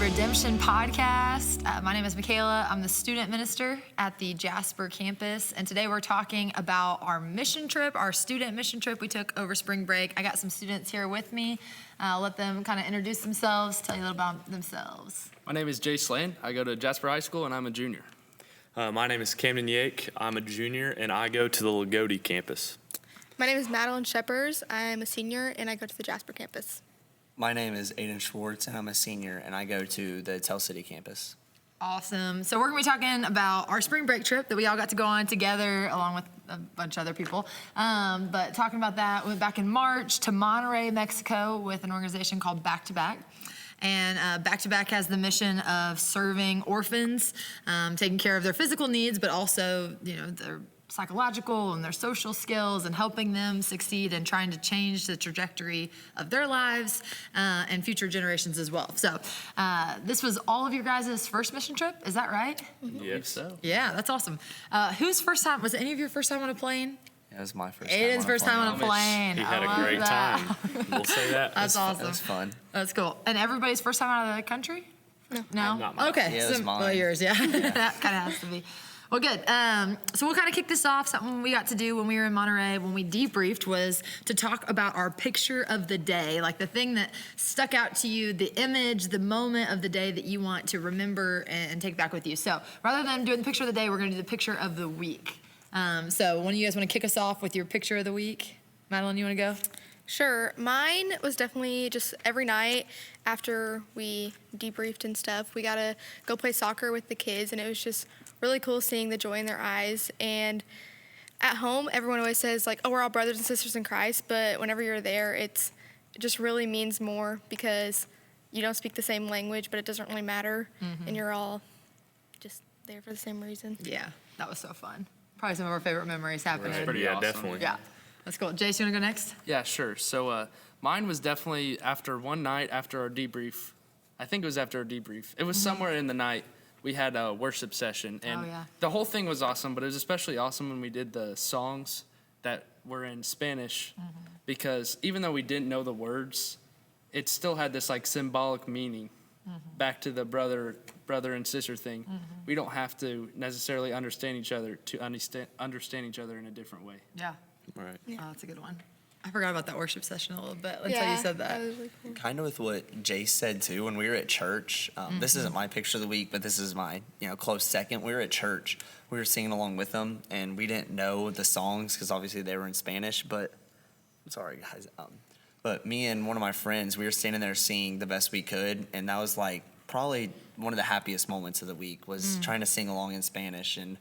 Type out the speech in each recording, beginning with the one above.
Redemption Podcast. My name is Michaela. I'm the student minister at the Jasper campus, and today we're talking about our mission trip, our student mission trip we took over spring break. I got some students here with me. I'll let them kind of introduce themselves, tell you a little about themselves. My name is Jay Slane. I go to Jasper High School, and I'm a junior. My name is Camden Yake. I'm a junior, and I go to the Lagodi campus. My name is Madeline Sheppers. I'm a senior, and I go to the Jasper campus. My name is Aiden Schwartz, and I'm a senior, and I go to the Tell City campus. Awesome. So we're going to be talking about our spring break trip that we all got to go on together along with a bunch of other people. But talking about that, we went back in March to Monterrey, Mexico with an organization called Back2Back. And Back2Back has the mission of serving orphans, taking care of their physical needs, but also, their psychological and their social skills and helping them succeed and trying to change the trajectory of their lives and future generations as well. So this was all of your guys' first mission trip, is that right? Mm-hmm. Yes. So. Yeah, that's awesome. Whose first time, was it any of your first time on a plane? Yeah, it was my first time. Aiden's first time on a plane. He had a great time. We'll say that. That's awesome. It was fun. That's cool. And everybody's first time out of the country? No? Not mine. Okay. Yeah, it was mine. Well, yours, yeah. That kind of has to be. Well, good. So we'll kind of kick this off. Something we got to do when we were in Monterey, when we debriefed, was to talk about our picture of the day, like the thing that stuck out to you, the image, the moment of the day that you want to remember and take back with you. So rather than doing the picture of the day, we're going to do the picture of the week. So one of you guys want to kick us off with your picture of the week? Madeline, you want to go? Sure. Mine was definitely just every night after we debriefed and stuff, we got to go play soccer with the kids, and it was just really cool seeing the joy in their eyes. And at home, everyone always says, like, oh, we're all brothers and sisters in Christ, but whenever you're there, it just really means more because you don't speak the same language, but it doesn't really matter, and you're all just there for the same reason. Yeah, that was so fun. Probably some of our favorite memories happening. Pretty Yeah, awesome. definitely. Yeah, that's cool. Jace, you want to go next? Yeah, sure. So mine was definitely after one night after our debrief. I think it was after our debrief. It was somewhere in the night. We had a worship session, and the whole thing was awesome, but it was especially awesome when we did the songs that were in Spanish, because even though we didn't know the words, it still had this like symbolic meaning. Back to the brother and sister thing. We don't have to necessarily understand each other to understand each other in a different way. Yeah. Right. Oh, that's a good one. I forgot about that worship session a little bit until you said that. Was really cool. Kind of with what Jace said, too, when we were at church. This isn't my picture of the week, but this is my, close second. We were at church. We were singing along with them, and we didn't know the songs because obviously they were in Spanish, but sorry, guys. But me and one of my friends, we were standing there singing the best we could, and that was like probably one of the happiest moments of the week was trying to sing along in Spanish, and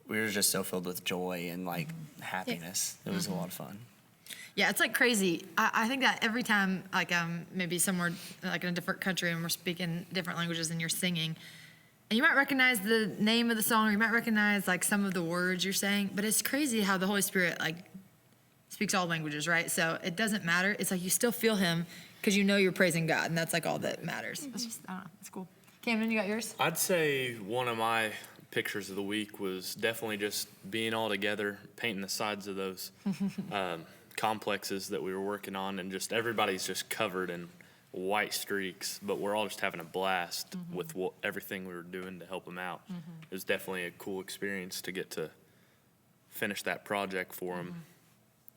we were just so filled with joy and like happiness. It was a lot of fun. Yeah, it's like crazy. I think that every time, like maybe somewhere like in a different country and we're speaking different languages and you're singing, and you might recognize the name of the song or you might recognize like some of the words you're saying, but it's crazy how the Holy Spirit like speaks all languages, right? So it doesn't matter. It's like you still feel him because you know you're praising God, and that's like all that matters. It's just, I don't know, it's cool. Camden, you got yours? I'd say one of my pictures of the week was definitely just being all together, painting the sides of those complexes that we were working on, and just everybody's just covered in white streaks, but we're all just having a blast with everything we were doing to help them out. It was definitely a cool experience to get to finish that project for them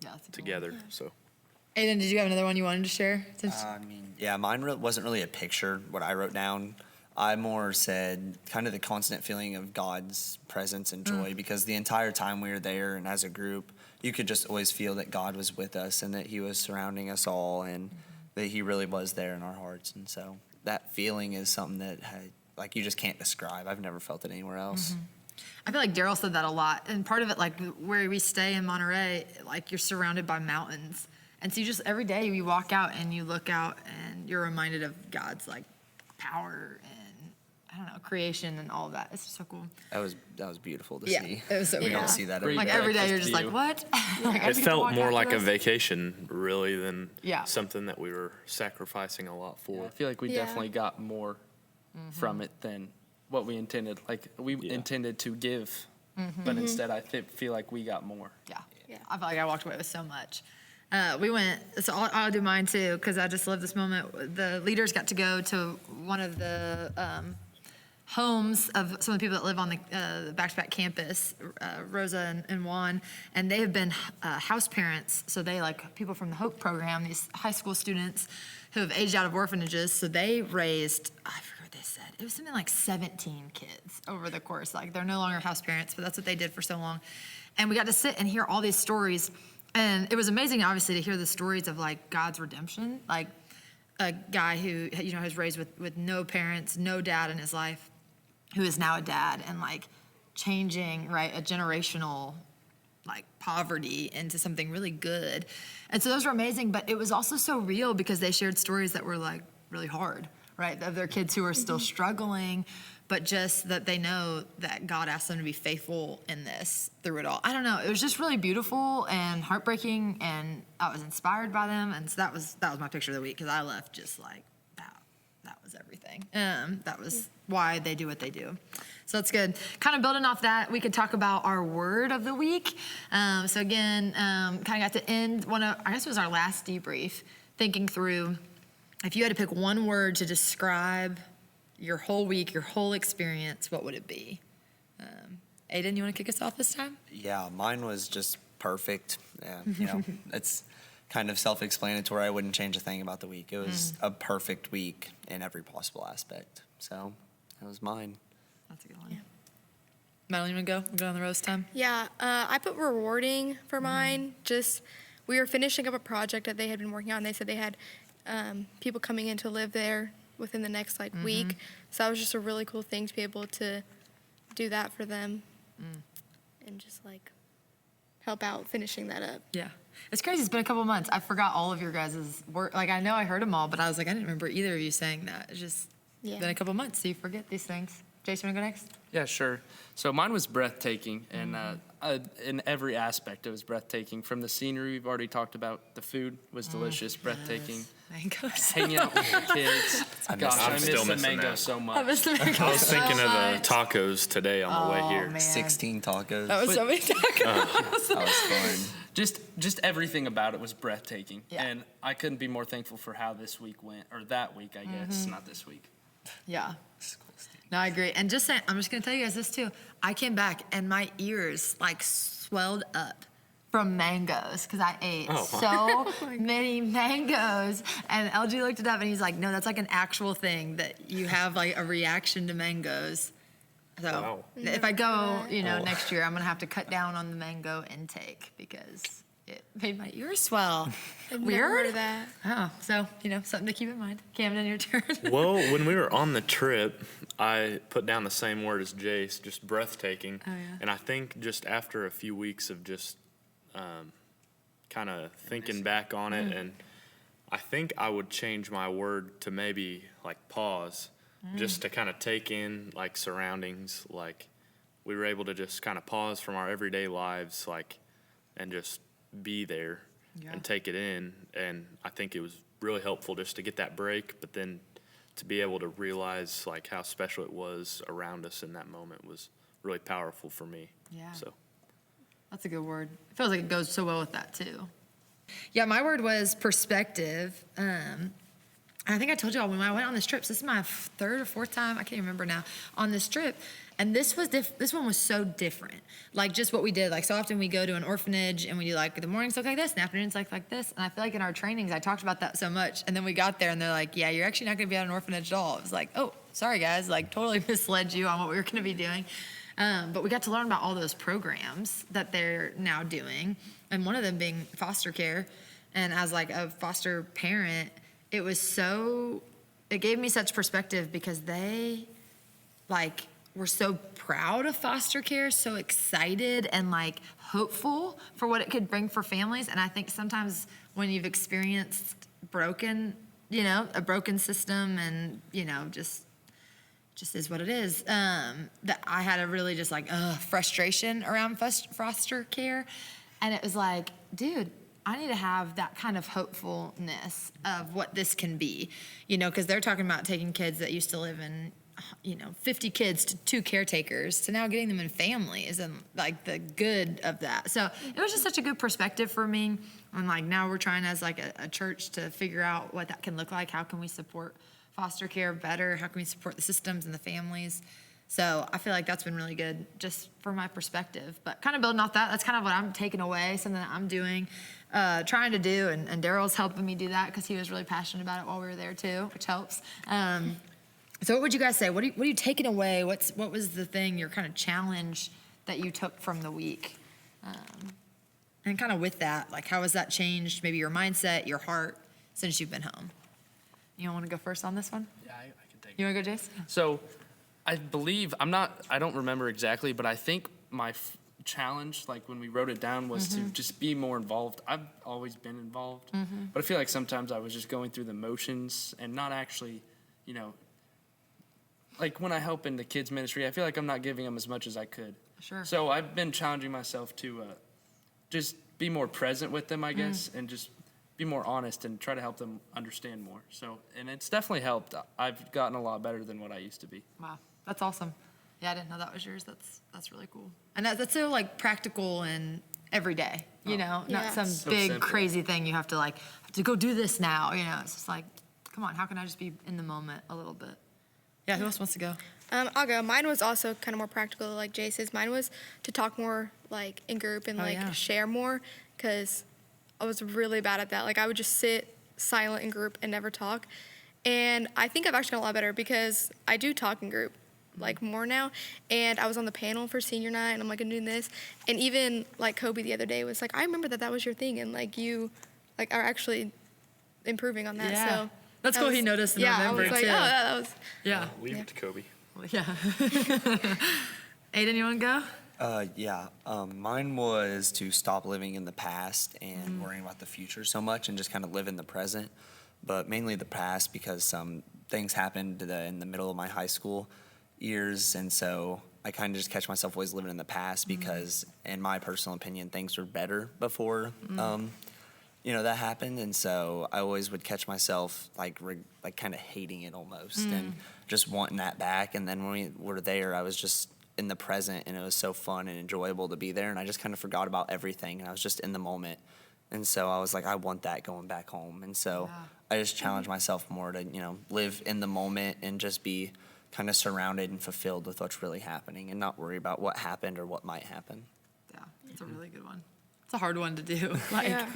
Yeah, that's a cool together. So. Aiden, did you have another one you wanted to share? Mine wasn't really a picture, what I wrote down. I more said kind of the constant feeling of God's presence and joy because the entire time we were there and as a group, you could just always feel that God was with us and that he was surrounding us all and that he really was there in our hearts. And so that feeling is something that like you just can't describe. I've never felt it anywhere else. I feel like Daryl said that a lot. And part of it, like where we stay in Monterey, like you're surrounded by mountains. And so you just, every day you walk out and you look out and you're reminded of God's like power and I don't know, creation and all of that. It's just so cool. That was beautiful to Yeah, see. it was so We cool. don't see that Great Like every day. every day you're breakfast just to like, you. what? Like, I It get to felt walk more after like a this? vacation, really, than Yeah. something that we were sacrificing a lot for. I feel like we Yeah. definitely got more from it than what we intended. Like we intended to give, but instead I feel like we got more. Yeah. I felt like I walked away with so much. We went, so I'll do mine too, because I just love this moment. The leaders got to go to one of the homes of some of the people that live on the Back2Back campus, Rosa and Juan, and they have been house parents. So they, like, people from the Hope program, these high school students who have aged out of orphanages. So they raised, I forget what they said, it was something like 17 kids over the course. Like, they're no longer house parents, but that's what they did for so long. And we got to sit and hear all these stories. And it was amazing, obviously, to hear the stories of, like, God's redemption. Like, a guy who, you know, was raised with no parents, no dad in his life, who is now a dad, and, like, changing, right, a generational, like, poverty into something really good. And so those were amazing, but it was also so real because they shared stories that were, like, really hard, right, of their kids who are still struggling, but just that they know that God asked them to be faithful in this through it all. I don't know. It was just really beautiful and heartbreaking, and I was inspired by them. And so that was my picture of the week, because I left just like, that was everything. That was why they do what they do. So that's good. Kind of building off that, we could talk about our word of the week. So again, kind of got to end I guess it was our last debrief, thinking through if you had to pick one word to describe your whole week, your whole experience, what would it be? Aiden, you want to kick us off this time? Yeah, mine was just perfect. You know, it's kind of self-explanatory. I wouldn't change a thing about the week. It was a perfect week in every possible aspect. So that was mine. That's a good one. Yeah. Madeline, you want to go? We'll go on the roast time? Yeah, I put rewarding for mine. Just, we were finishing up a project that they had been working on. They said they had people coming in to live there within the next week. So that was just a really cool thing to be able to do that for them and just help out finishing that up. Yeah. It's crazy. It's been a couple months. I forgot all of your guys' work. Like, I know I heard them all, but I was like, I didn't remember either of you saying that. It's just been a couple months, so you forget these things. Jason, want to go next? Yeah, sure. So mine was breathtaking, and in every aspect it was breathtaking. From the scenery we've already talked about, the food was delicious, breathtaking. Mangoes. Hanging out with the kids. Gosh, I miss still the missing mango that. so much. I was I was thinking of the tacos today on the way here. Man. 16 tacos. That was so many tacos. That was fun. Just everything about it was breathtaking. Yeah. And I couldn't be more thankful for how this week went, or that week, I guess, not this week. Yeah. No, I agree. And just saying, I'm just going to tell you guys this too. I came back and my ears swelled up from mangoes because I ate so many mangoes. And LG looked it up and he's like, no, that's like an actual thing that you have like a reaction to mangoes. So Wow. if I go, next year, I'm going to have to cut down on the mango intake because it made my ears swell. I've never heard Weird. of that. Oh, so, something to keep in mind. Camden, your turn. Well, when we were on the trip, I put down the same word as Jace, just breathtaking. Oh, yeah. And I think just after a few weeks of just kind of thinking back on it, and I think I would change my word to maybe pause, just to kind of take in surroundings. We were able to just kind of pause from our everyday lives, and just be there and take it in. And I think it was really helpful just to get that break, but then to be able to realize how special it was around us in that moment was really powerful for me. Yeah. So That's a good word. It feels like it goes so well with that too. Yeah, my word was perspective. I think I told y'all when I went on this trip, so this is my third or fourth time, I can't remember now, on this trip. And this one was so different. Just what we did. So often we go to an orphanage and we do the mornings look like this and the afternoons like this. And I feel like in our trainings, I talked about that so much. And then we got there and they're like, yeah, you're actually not going to be at an orphanage at all. It was like, oh, sorry guys, totally misled you on what we were going to be doing. But we got to learn about all those programs that they're now doing. And one of them being foster care. And as a foster parent, it gave me such perspective because they were so proud of foster care, so excited and hopeful for what it could bring for families. And I think sometimes when you've experienced a broken system and, just is what it is, that I had a really just frustration around foster care. And it was dude, I need to have that kind of hopefulness of what this can be, because they're talking about taking kids that used to live in 50 kids to 2 caretakers to now getting them in families and like the good of that. So it was just such a good perspective for me. And like now we're trying as like a church to figure out what that can look like. How can we support foster care better? How can we support the systems and the families? So I feel like that's been really good just from my perspective. But kind of building off that, that's kind of what I'm taking away, something that I'm doing, trying to do. And Daryl's helping me do that because he was really passionate about it while we were there too, which helps. So what would you guys say? What are you taking away? What was the thing, your kind of challenge that you took from the week? And kind of with that, like how has that changed maybe your mindset, your heart since you've been home? You want to go first on this one? Yeah, I can take it. You want to go, Jace? So I believe, I don't remember exactly, but I think my challenge, like when we wrote it down, was to just be more involved. I've always been involved, but I feel like sometimes I was just going through the motions and not actually, like when I help in the kids ministry, I feel like I'm not giving them as much as I could. Sure. So I've been challenging myself to just be more present with them, I guess, and just be more honest and try to help them understand more. So, and it's definitely helped. I've gotten a lot better than what I used to be. Wow, that's awesome. Yeah, I didn't know that was yours. That's really cool. And that's so like practical and every day, not some So big simple. crazy thing you have to go do this now. It's just like, come on, how can I just be in the moment a little bit? Yeah, who else wants to go? I'll go. Mine was also kind of more practical, like Jace's. Mine was to talk more, like, in group and, share more, because I was really bad at that. Like, I would just sit silent in group and never talk. And I think I've actually gotten a lot better because I do talk in group, like, more now. And I was on the panel for senior night, and I'm, like, I'm doing this. And even, like, Kobe the other day was like, I remember that was your thing, and, like, you, like, are actually improving on that. Yeah. So That's cool. He noticed in I November, was like, too. oh, that was... Yeah. Leave it to Kobe. Yeah. Aiden, you want to go? Mine was to stop living in the past and worrying about the future so much and just kind of live in the present, but mainly the past because some things happened in the middle of my high school years, and so I kind of just catch myself always living in the past because, in my personal opinion, things were better before, that happened, and so I always would catch myself like kind of hating it almost and just wanting that back. And then when we were there, I was just in the present, and it was so fun and enjoyable to be there, and I just kind of forgot about everything, and I was just in the moment. And so I was like, I want that going back home. And so I just challenged myself more to, live in the moment and just be kind of surrounded and fulfilled with what's really happening and not worry about what happened or what might happen. Yeah, that's a really good one. It's a hard one to do,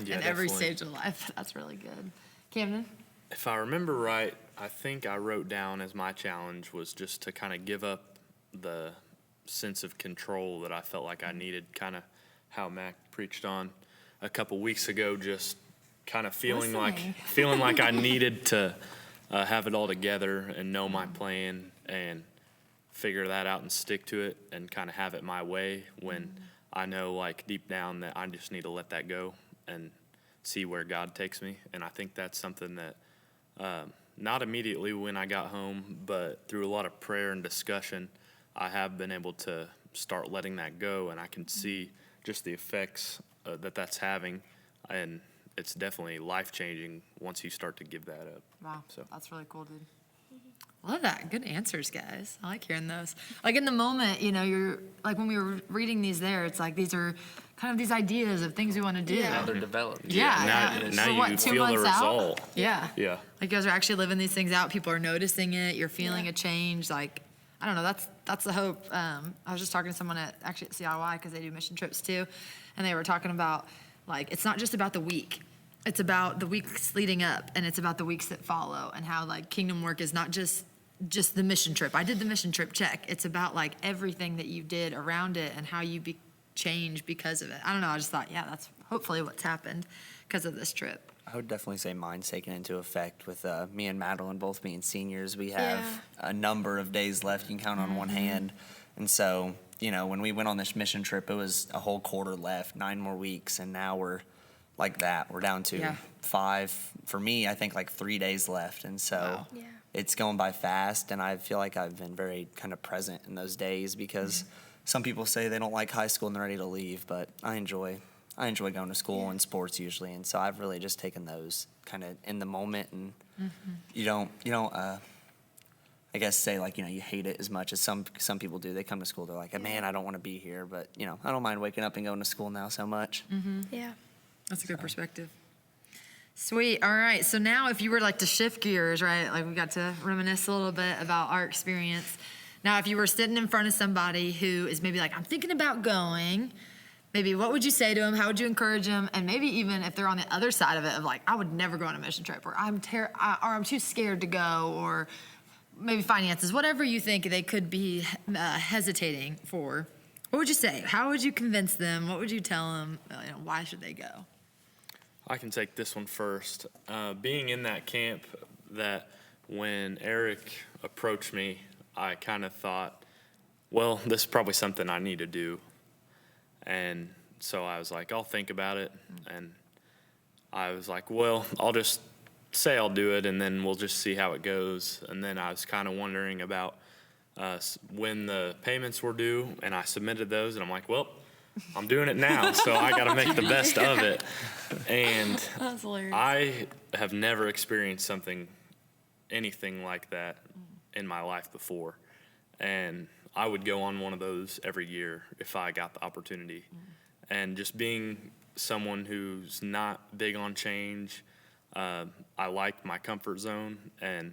in every stage of life. That's really good. Camden? If I remember right, I think I wrote down as my challenge was just to kind of give up the sense of control that I felt like I needed, kind of how Mac preached on a couple weeks ago, just kind of feeling like I needed to have it all together and know my plan and figure that out and stick to it and kind of have it my way when I know, like, deep down that I just need to let that go and see where God takes me. And I think that's something that not immediately when I got home, but through a lot of prayer and discussion, I have been able to start letting that go, and I can see just the effects that's having, and it's definitely life-changing once you start to give that up. Wow, So. that's really cool, dude. Love that. Good answers, guys. I like hearing those. Like in the moment, you're like when we were reading these there, it's like these are kind of these ideas of things we want to do. Yeah. Now they're developed. Yeah. Now So you what, 2 feel the months out? result. Yeah. Yeah. Like you guys are actually living these things out. People are noticing it. You're feeling a change. Like, I don't know. That's the hope. I was just talking to someone at CIY because they do mission trips too, and they were talking about like it's not just about the week. It's about the weeks leading up, and it's about the weeks that follow, and how like kingdom work is not just the mission trip. I did the mission trip, check. It's about like everything that you did around it and how you change because of it. I don't know. I just thought, that's hopefully what's happened because of this trip. I would definitely say mine's taken into effect with me and Madeline both being seniors. We have a number of days left. You can count on one hand. And so, when we went on this mission trip, it was a whole quarter left, 9 more weeks. And now we're like that. We're down to 5. For me, I think like 3 days left. And so it's going by fast. And I feel like I've been very kind of present in those days because some people say they don't like high school and they're ready to leave. But I enjoy going to school and sports usually, and so I've really just taken those kind of in the moment, and you don't. I I guess, say, like, you hate it as much as some people do. They come to school, they're like, man, I don't want to be here. But, I don't mind waking up and going to school now so much. Mm-hmm. Yeah. That's a good perspective. Sweet. All right. So now if you were like to shift gears, right, like we got to reminisce a little bit about our experience. Now, if you were sitting in front of somebody who is maybe like, I'm thinking about going, maybe what would you say to them? How would you encourage them? And maybe even if they're on the other side of it of like, I would never go on a mission trip, or I'm too scared to go, or maybe finances, whatever you think they could be hesitating for. What would you say? How would you convince them? What would you tell them? Why should they go? I can take this one first. Being in that camp, that when Eric approached me, I kind of thought, well, this is probably something I need to do. And so I was like, I'll think about it. And I was like, well, I'll just say I'll do it, and then we'll just see how it goes. And then I was kind of wondering about when the payments were due, and I submitted those, and I'm like, well, I'm doing it now, so I got to make the best of it. And That's hilarious. I have never experienced anything like that in my life before. And I would go on one of those every year if I got the opportunity. And just being someone who's not big on change, I like my comfort zone, and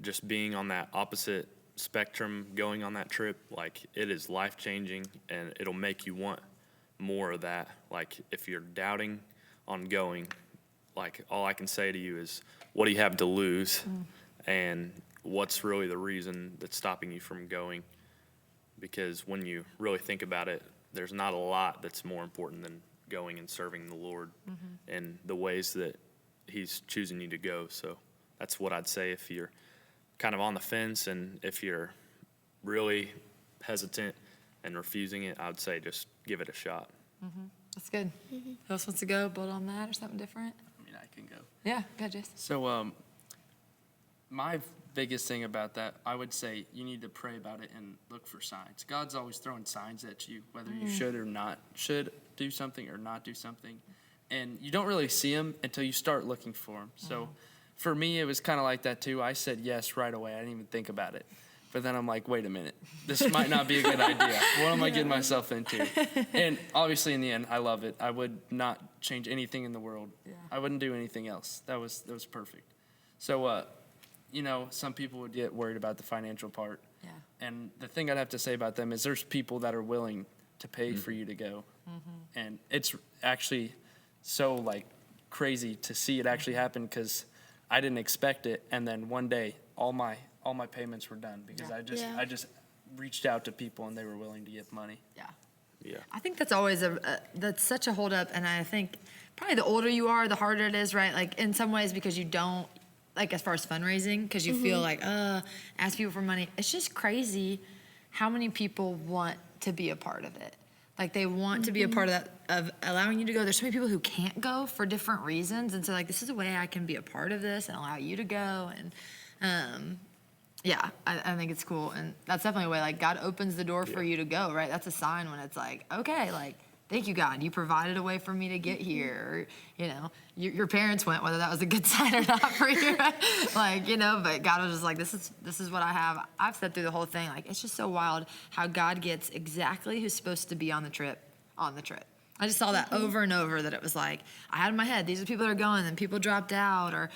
just being on that opposite spectrum, going on that trip, like, it is life-changing, and it'll make you want more of that. Like, if you're doubting on going, like, all I can say to you is, what do you have to lose? And what's really the reason that's stopping you from going? Because when you really think about it, there's not a lot that's more important than going and serving the Lord in the ways that he's choosing you to go. So that's what I'd say if you're kind of on the fence, and if you're really hesitant and refusing it, I would say just give it a shot. That's good. Who else wants to go build on that or something different? I mean, I can go. Yeah, go, Jason. So, my biggest thing about that, I would say you need to pray about it and look for signs. God's always throwing signs at you, whether you should do something or not do something. And you don't really see them until you start looking for them. So for me, it was kind of like that too. I said yes right away. I didn't even think about it. But then I'm like, wait a minute, this might not be a good idea. What am I getting myself into? And obviously in the end, I love it. I would not change anything in the world. Yeah. I wouldn't do anything else. That was perfect. So, some people would get worried about the financial part. Yeah. And the thing I'd have to say about them is there's people that are willing to pay for you to go. And it's actually so like crazy to see it actually happen, because I didn't expect it. And then one day all my payments were done because I just reached out to people and they were willing to give money. Yeah. I think that's always that's such a holdup, and I think probably the older you are, the harder it is, right? Like in some ways, because you don't, like as far as fundraising, because you feel like, ask people for money. It's just crazy how many people want to be a part of it. Like they want to be a part of that, of allowing you to go. There's so many people who can't go for different reasons, and so like this is a way I can be a part of this and allow you to go. And I think it's cool, and that's definitely a way like God opens the door for you to go, right? That's a sign when it's like, okay, like thank you, God, you provided a way for me to get here. Or, your parents went, whether that was a good sign or not for you, right? Like, but God was just like, this is what I have. I've said through the whole thing, like, it's just so wild how God gets exactly who's supposed to be on the trip. I just saw that over and over, that it was like, I had in my head, these are people that are going, and people dropped out, or,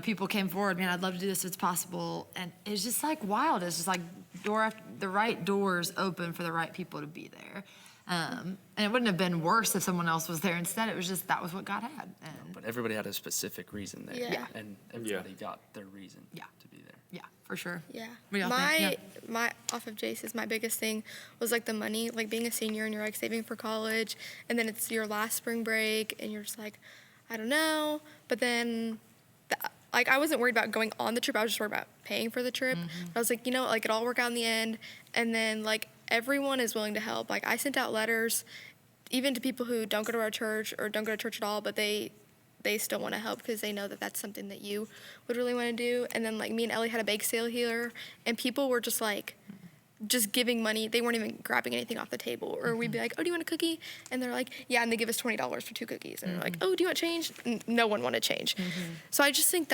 people came forward, man, I'd love to do this if it's possible. And it's just like wild. It's just like the right doors open for the right people to be there. And it wouldn't have been worse if someone else was there instead. It was just, that was what God had. But everybody had a specific reason there. Yeah. And everybody got their reason to be there. Yeah, for sure. Yeah. What do y'all think? My off of Jace's, my biggest thing was like the money, like being a senior and you're like saving for college, and then it's your last spring break and you're just like, I don't know. But then like I wasn't worried about going on the trip. I was just worried about paying for the trip. I was like, like it'll all work out in the end. And then like everyone is willing to help. Like I sent out letters even to people who don't go to our church or don't go to church at all, but they still want to help because they know that that's something that you would really want to do. And then like me and Ellie had a bake sale here, and people were just like just giving money. They weren't even grabbing anything off the table. Or we'd be like, oh, do you want a cookie? And they're like, yeah, and they give us $20 for 2 cookies. And they're like, oh, do you want change? No one wanted change. So I just think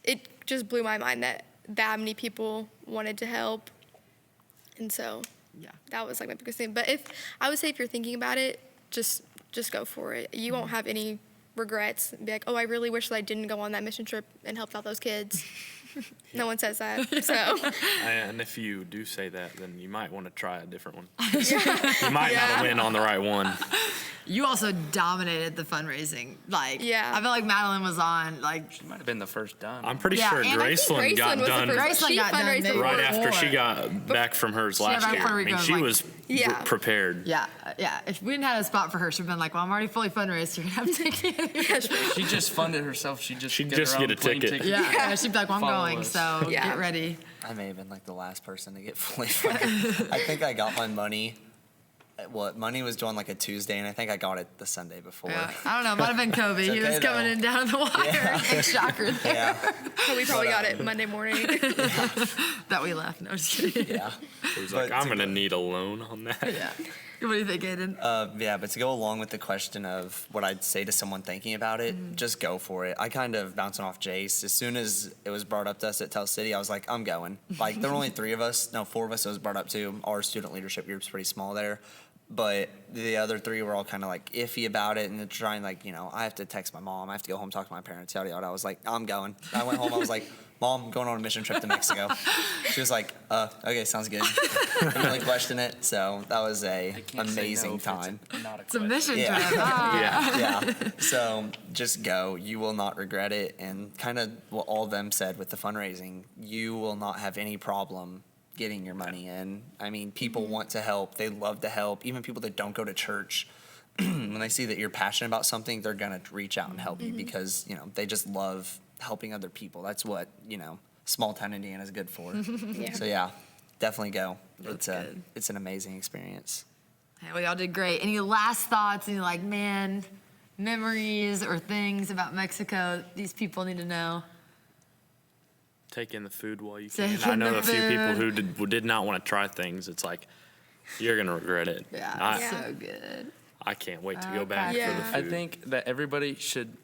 it just blew my mind that that many people wanted to help. And so Yeah. that was like my biggest thing. But I would say if you're thinking about it, just go for it. You won't have any regrets. Be like, oh, I really wish that I didn't go on that mission trip and helped out those kids. No one says that. So And if you do say that, then you might want to try a different one. You might not win on the right one. You also dominated the fundraising. Like, Yeah. I felt like Madeline was on, like, She might have been the first done. I'm pretty Yeah, sure and I Graceland think got Graceland was the done first- Graceland she got done fundraised maybe right after she before. got back from hers last back year. Puerto I mean, Rico, she like- was Yeah. prepared. yeah. If we didn't have a spot for her, she'd been like, well, I'm already fully fundraised. You're going to have to take me. She just funded herself. She'd She'd get just her get own a plane ticket. Yeah. She'd be like, well, I'm Follow going, us. so Yeah. get ready. I may have been like the last person to get fully funded. I think I got my money. Money was due on like a Tuesday, and I think I got it the Sunday before. Yeah. I don't know. Might have been Kobe. It's He was okay, coming though. in down the wire. Yeah. Shocker there. Yeah, so we probably got it Monday morning. That we left. No, just kidding. yeah. It was like, But I'm to going to go- need a loan on that. Yeah. What do you think, Aiden? Yeah, but to go along with the question of what I'd say to someone thinking about it, just go for it. I kind of bouncing off Jace. As soon as it was brought up to us at Tell City, I was like, I'm going. Like, there were only 4 of us it was brought up to. Our student leadership group's pretty small there. But the other 3 were all kind of like iffy about it and they're trying like, I have to text my mom. I have to go home, talk to my parents, yada, yada. I was like, I'm going. I went home. I was like, Mom, I'm going on a mission trip to Mexico. She was like, okay, sounds good. Didn't really question it. So that was a Can't say no amazing if it's time. not a It's a question. mission Yeah. trip. Ah. Yeah. So just go. You will not regret it. And kind of what all of them said with the fundraising, you will not have any problem getting your money in. I mean, people want to help. They love to help. Even people that don't go to church, when they see that you're passionate about something, they're going to reach out and help you because, they just love helping other people. That's what, small town Indiana is good for. Yeah. So yeah, definitely go. That's good. It's an amazing experience. Hey, we all did great. Any last thoughts? Any memories or things about Mexico these people need to know? Take in the food while you Take can. I in know the a few people food. who did not want to try things. It's like, you're going to regret it. Yeah, Yeah. so good. I can't wait to go back Okay. for the Yeah. food. I think that everybody should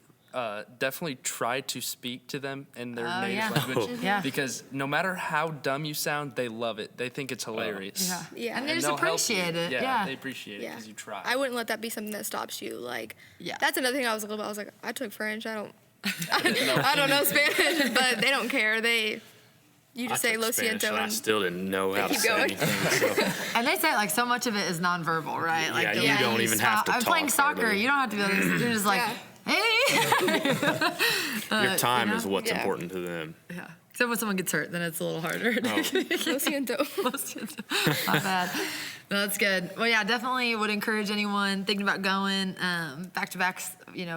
definitely try to speak to them in their Oh, native yeah. language. Yeah. Because no matter how dumb you sound, they love it. They think it's hilarious. Yeah. Yeah. And they And just they'll help appreciate you. it. Yeah, Yeah. they appreciate it Yeah. because you try. I wouldn't let that be something that stops you. Like, Yeah. that's another thing I was I was like, I took French. I don't know Spanish, but they don't care. You I just say took lo Spanish siento and I and still didn't know how to keep say going. anything. So. And they say so much of it is nonverbal, right? Yeah, the you way don't even have to I'm playing talk soccer. hardly. You don't have to be able to. You're just like, Yeah. hey. Your time know? is what's Yeah. important to them. Yeah. Except when someone gets hurt, then it's a little harder. Oh. lo siento. Not bad. No, that's good. Well, yeah, definitely would encourage anyone thinking about going back to back,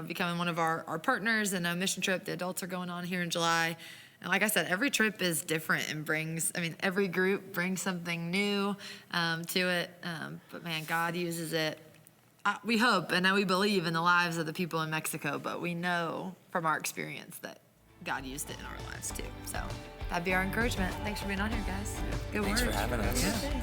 becoming one of our partners in a mission trip. The adults are going on here in July. And like I said, every trip is different and every group brings something new to it. But man, God uses it. We hope and we believe in the lives of the people in Mexico, but we know from our experience that God used it in our lives too. So that'd be our encouragement. Thanks for being on here, guys. Good Thanks work. for having us. Yeah.